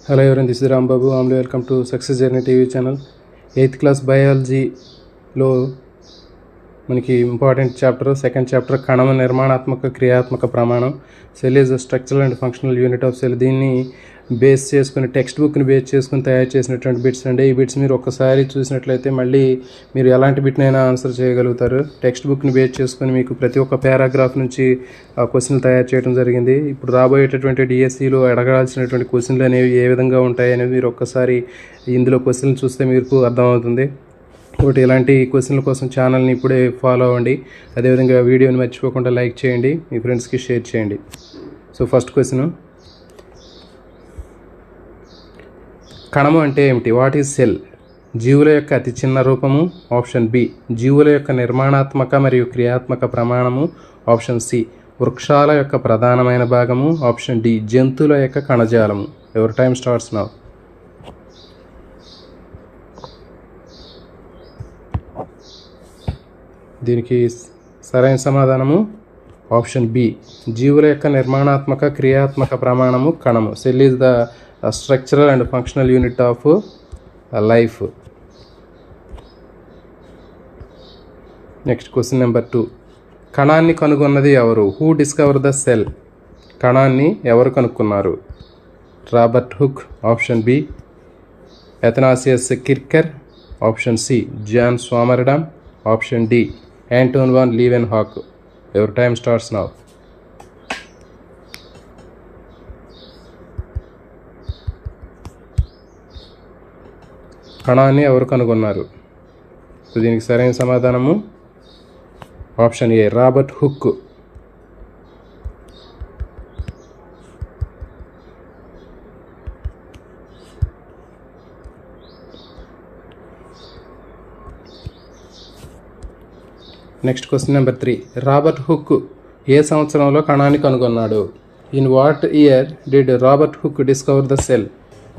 Hello everyone, this is Ram Babu. Welcome to Success Journey TV channel. 8th class biology లో మనకి important chapter second chapter కణమ నిర్మాణాత్మక క్రియాత్మక ప్రమాణం. Cell is structural and functional unit of cell. దీన్ని base చేసుకుని text బుక్ని base చేసుకుని తయారు చేసినటువంటి బిట్స్ అండి. ఈ బిట్స్ మీరు ఒక్కసారి చూసినట్లయితే మళ్ళీ మీరు ఎలాంటి బిట్నైనా ఆన్సర్ చేయగలుగుతారు. టెక్స్ట్ బుక్ని బేస్ చేసుకుని మీకు ప్రతి ఒక్క పారాగ్రాఫ్ నుంచి క్వశ్చన్లు తయారు చేయడం జరిగింది. ఇప్పుడు రాబోయేటటువంటి డిఎస్సిలో అడగాల్సినటువంటి క్వశ్చన్లు అనేవి ఏ విధంగా ఉంటాయి అనేది మీరు ఒక్కసారి ఇందులో క్వశ్చన్లు చూస్తే మీకు అర్థమవుతుంది. ఒకటి ఇలాంటి క్వశ్చన్ల కోసం ఛానల్ని ఇప్పుడే ఫాలో అవ్వండి. అదేవిధంగా వీడియోని మర్చిపోకుండా లైక్ చేయండి, మీ ఫ్రెండ్స్కి షేర్ చేయండి. సో ఫస్ట్ క్వశ్చన్, కణము అంటే ఏమిటి? What is cell? జీవుల యొక్క అతి చిన్న రూపము. Option B. జీవుల యొక్క నిర్మాణాత్మక మరియు క్రియాత్మక ప్రమాణము. Option C. వృక్షాల యొక్క ప్రధానమైన భాగము. Option D. జంతువుల యొక్క కణజాలము. ఎవరి టైం స్టార్ట్స్ నౌ. దీనికి సరైన సమాధానము ఆప్షన్ బి. జీవుల యొక్క నిర్మాణాత్మక క్రియాత్మక ప్రమాణము కణము. Cell is the structural and functional unit of life. Next question number 2. కణాన్ని కనుగొన్నది ఎవరు? Who discover the cell? కణాన్ని ఎవరు కనుక్కున్నారు? Robert Hooke. Option B. Athanasius Kircher. Option C. John Swammerdam. Option D. Anton van Leeuwenhoek. Your time starts now. కణాన్ని ఎవరు కనుగొన్నారు? So దీనికి సరైన సమాధానము option A. Robert Hooke. Next question number 3. Robert Hooke ఏ సంవత్సరంలో కణాన్ని కనుగొన్నాడు? In what year did Robert Hooke discover the cell?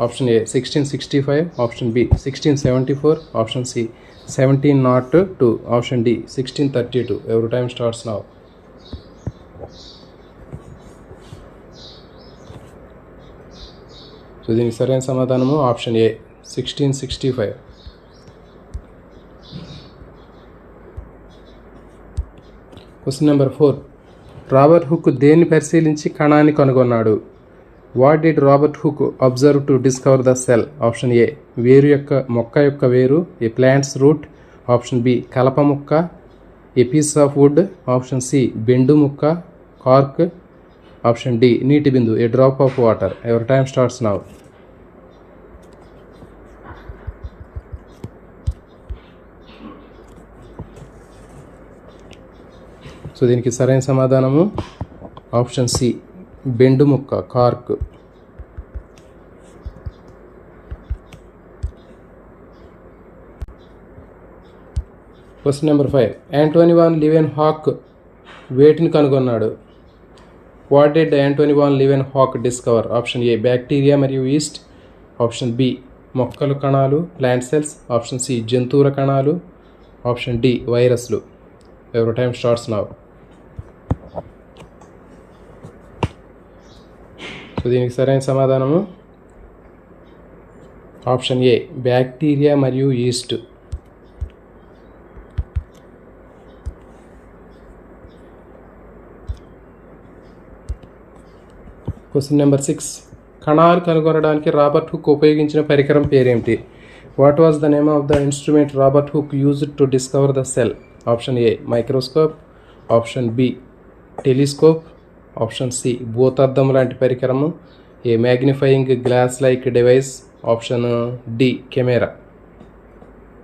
Option A 1665. Option B 1674. Option C 1702. Option D 1632. ఎవరి టైం స్టార్ట్స్ నౌ. సో దీనికి సరైన సమాధానము option A 1665. Question number 4. Robert Hooke దేన్ని పరిశీలించి కణాన్ని కనుగొన్నాడు? What did Robert Hooke observe to discover the cell? Option ఏ వేరు యొక్క మొక్క యొక్క వేరు, a plant's root. Option B కలప మొక్క, a piece of wood. Option C బెండు మొక్క, కార్క్. ఆప్షన్ డి నీటి బిందు, a drop of water. Your time starts now. So దీనికి సరైన సమాధానము ఆప్షన్ సి బెండు ముక్క, cork. Question number 5. Antony van Leeuwenhoek వేటిని కనుగొన్నాడు? What did Antony van Leeuwenhoek discover? Option A bacteria మరియు ఈస్ట్. ఆప్షన్ బి మొక్కలు కణాలు, ప్లాంట్ సెల్స్. ఆప్షన్ సి జంతువుల కణాలు. ఆప్షన్ డి వైరస్లు. ఎవరి టైం స్టార్ట్స్ నౌ. సో దీనికి సరైన సమాధానము ఆప్షన్ ఏ బ్యాక్టీరియా మరియు ఈస్ట్. Question number 6. కణాలు కనుగొనడానికి రాబర్ట్ హుక్ ఉపయోగించిన పరికరం పేరేమిటి? What was the name of the instrument Robert Hooke used to discover the cell? Option A microscope. Option B telescope. Option C భూతద్దం లాంటి పరికరము, a magnifying glass like device. Option D camera.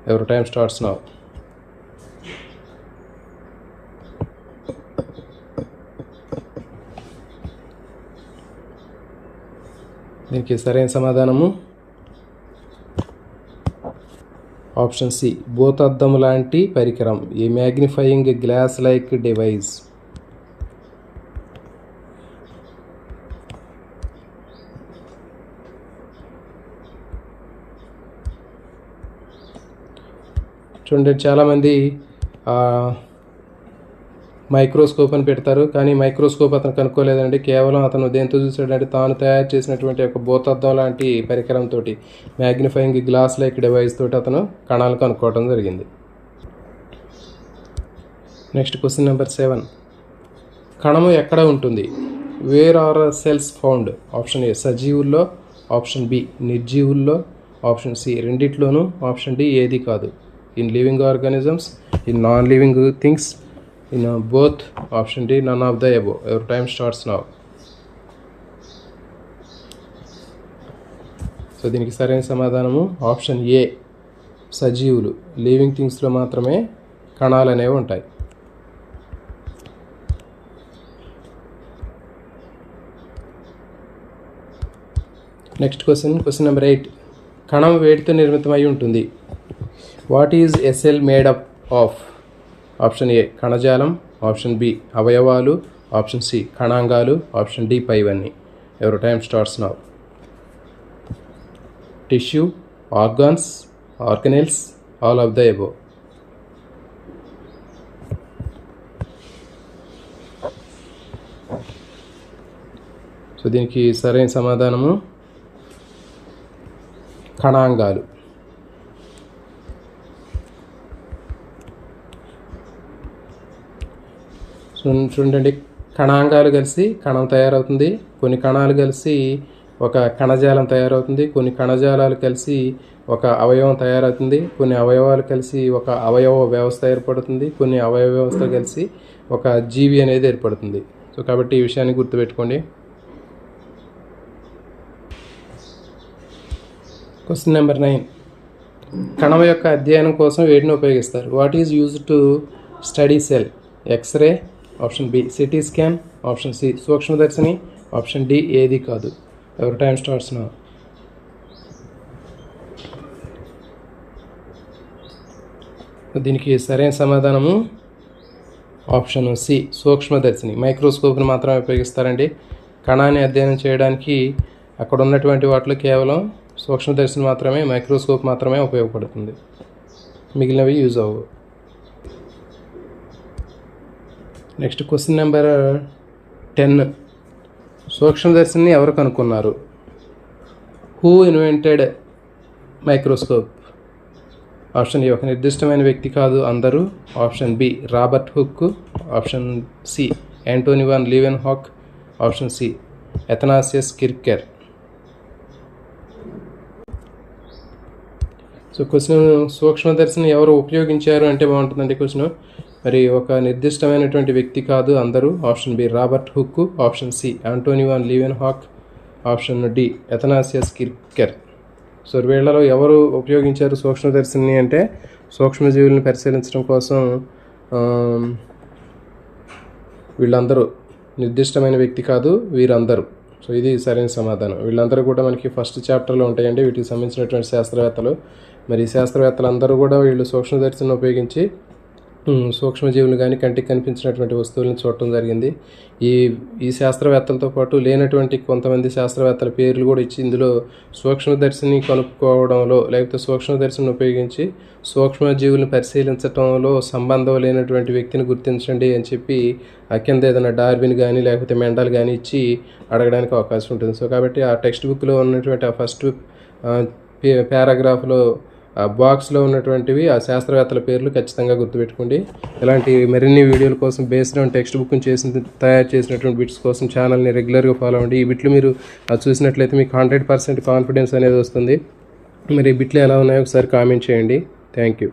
Your time starts now. దీనికి సరైన సమాధానము option C భూతద్దం లాంటి పరికరం, a magnifying glass like device. చూడండి, చాలామంది మైక్రోస్కోప్ అని పెడతారు, కానీ మైక్రోస్కోప్ అతను కనుక్కోలేదండి. కేవలం అతను దేంతో చూసాడంటే తాను తయారు చేసినటువంటి ఒక భూతద్దం లాంటి పరికరంతో, మ్యాగ్నిఫైయింగ్ గ్లాస్ లైక్ డివైస్ తోటి అతను కణాలు కనుక్కోవడం జరిగింది. Next question number 7. కణము ఎక్కడ ఉంటుంది? Where are cells found? Option A సజీవుల్లో, ఆప్షన్ బి నిర్జీవుల్లో, ఆప్షన్ సి రెండిట్లోనూ, ఆప్షన్ డి ఏది కాదు. In living organisms, in non living things, in both, option D none of the above. Your time starts now. So దీనికి సరైన సమాధానము option ఏ సజీవులు. Living థింగ్స్లో మాత్రమే కణాలు అనేవి ఉంటాయి. Next question number 8. కణం వేడితో నిర్మితమై ఉంటుంది. What is a cell made up of? Option A కణజాలం, ఆప్షన్ బి అవయవాలు, ఆప్షన్ సి కణాంగాలు, ఆప్షన్ డి పైవన్నీ. ఎవరి time starts now. Tissue, organs, organelles, all of the above. So దీనికి సరైన సమాధానము కణాంగాలు. చూడండి, కణాంగాలు కలిసి కణం తయారవుతుంది, కొన్ని కణాలు కలిసి ఒక కణజాలం తయారవుతుంది, కొన్ని కణజాలాలు కలిసి ఒక అవయవం తయారవుతుంది, కొన్ని అవయవాలు కలిసి ఒక అవయవ వ్యవస్థ ఏర్పడుతుంది, కొన్ని అవయవ వ్యవస్థ కలిసి ఒక జీవి అనేది ఏర్పడుతుంది. సో కాబట్టి ఈ విషయాన్ని గుర్తుపెట్టుకోండి. Question number 9. కణం యొక్క అధ్యయనం కోసం వేటిని ఉపయోగిస్తారు? What is used to study cell? X-ray, option B CT scan, option C సూక్ష్మదర్శిని, ఆప్షన్ డి ఏది కాదు. ఎవరి టైం స్టార్ట్స్ నౌ. దీనికి సరైన సమాధానము ఆప్షన్ సి సూక్ష్మదర్శిని. మైక్రోస్కోప్ని మాత్రమే ఉపయోగిస్తారండి. కణాన్ని అధ్యయనం చేయడానికి అక్కడ ఉన్నటువంటి వాటిలో కేవలం సూక్ష్మదర్శిని మాత్రమే, మైక్రోస్కోప్ మాత్రమే ఉపయోగపడుతుంది, మిగిలినవి యూజ్ అవ్వవు. Next question number 10. సూక్ష్మదర్శిని ఎవరు కనుక్కున్నారు? Who invented microscope? Option A ఒక నిర్దిష్టమైన వ్యక్తి కాదు, అందరూ, option B Robert Hooke, option C Antony van Leeuwenhoek, option C Athanasius Kircher. So question సూక్ష్మదర్శిని ఎవరు ఉపయోగించారు అంటే బాగుంటుందండి క్వశ్చన్. మరి ఒక నిర్దిష్టమైనటువంటి వ్యక్తి కాదు, అందరూ, option B Robert Hooke, option C Antony van Leeuwenhoek, option D Athanasius Kircher. So వీళ్లలో ఎవరు ఉపయోగించారు సూక్ష్మదర్శిని అంటే సూక్ష్మజీవులను పరిశీలించడం కోసం వీళ్ళందరూ నిర్దిష్టమైన వ్యక్తి కాదు, వీరందరూ. సో ఇది సరైన సమాధానం. వీళ్ళందరూ కూడా మనకి ఫస్ట్ చాప్టర్లో ఉంటాయండి, వీటికి సంబంధించినటువంటి శాస్త్రవేత్తలు. మరి శాస్త్రవేత్తలందరూ కూడా వీళ్ళు సూక్ష్మదర్శిని ఉపయోగించి సూక్ష్మజీవులు కానీ కంటికి కనిపించినటువంటి వస్తువులను చూడటం జరిగింది. ఈ శాస్త్రవేత్తలతో పాటు లేనటువంటి కొంతమంది శాస్త్రవేత్తల పేర్లు కూడా ఇచ్చి ఇందులో సూక్ష్మదర్శిని కనుక్కోవడంలో లేకపోతే సూక్ష్మదర్శిని ఉపయోగించి సూక్ష్మజీవులను పరిశీలించడంలో సంబంధం లేనటువంటి వ్యక్తిని గుర్తించండి అని చెప్పి కింద ఏదైనా డార్విన్ కానీ లేకపోతే మెండల్ కానీ ఇచ్చి అడగడానికి అవకాశం ఉంటుంది. సో కాబట్టి ఆ టెక్స్ట్ బుక్లో ఉన్నటువంటి ఆ ఫస్ట్ పారాగ్రాఫ్లో ఆ బాక్స్లో ఉన్నటువంటివి ఆ శాస్త్రవేత్తల పేర్లు ఖచ్చితంగా గుర్తుపెట్టుకోండి. ఇలాంటి మరిన్ని వీడియోల కోసం బేస్డ్ ఆన్ టెక్స్ట్ బుక్ని తయారు చేసినటువంటి బిట్స్ కోసం ఛానల్ని రెగ్యులర్గా ఫాలో అవ్వండి. ఈ బిట్లు మీరు చూసినట్లయితే మీకు 100% కాన్ఫిడెన్స్ అనేది వస్తుంది. మరి ఈ బిట్లు ఎలా ఉన్నాయో ఒకసారి కామెంట్ చేయండి. Thank you.